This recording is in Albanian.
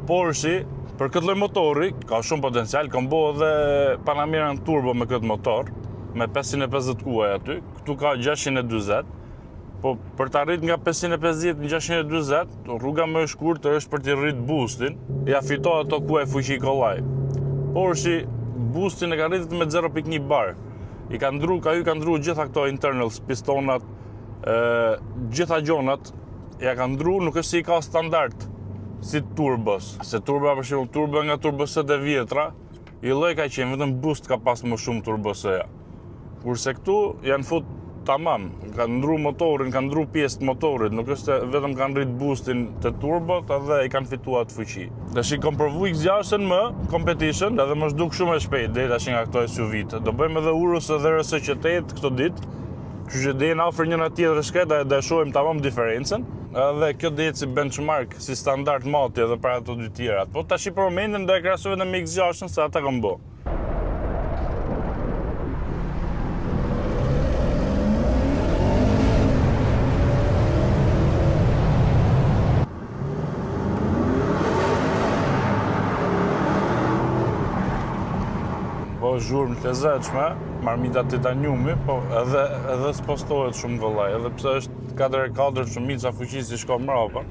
Porsche, për këtë lloj motori, ka shumë potencial, kam bo edhe Panamerën Turbo me këtë motor, me 550 kuaj aty, këtu ka 640, po për të arrit nga 550 në 620, rruga më e shkurtër është për të rrit boostin, ja fito ato kuaj fuqi kollaj. Porsche boostin e ka rritit me 0.1 bar. Ka ju ka ndru gjitha këto internals, pistonat, gjitha gjonat, ja ka ndru, nuk është si i ka standard, si turbos. Se turba, për shembull, turbo nga turboset e vjetra, i lloj ka qenë, vetëm boost ka pas më shumë turboseja. Kurse këtu janë fut tamam, kanë ndru motorin, kanë ndru pjesë të motorit, nuk është vetëm kanë rrit boostin të turbot edhe i kanë fituar të fuqi. Tash i kam provu X6-ën më competition, edhe më zhduk shumë e shpejt deri tash nga këto SUV-të. Do bëjmë edhe Urus edhe RS8 këto ditë. Kështu që deri në afër njëra tjetrës shkret dhe shohim tamam diferencën. Edhe kjo dihet si benchmark, si standard mati edhe për ato dy tjerat. Po tash për momentin do e krahasoj vetëm me X6-ën se ata kam bë. Po zhurmë të lezetshme, marmita titaniumi, po edhe s'postohet shumë vëllaj, edhe pse është 4x4 shumica fuqi si shko mrapa.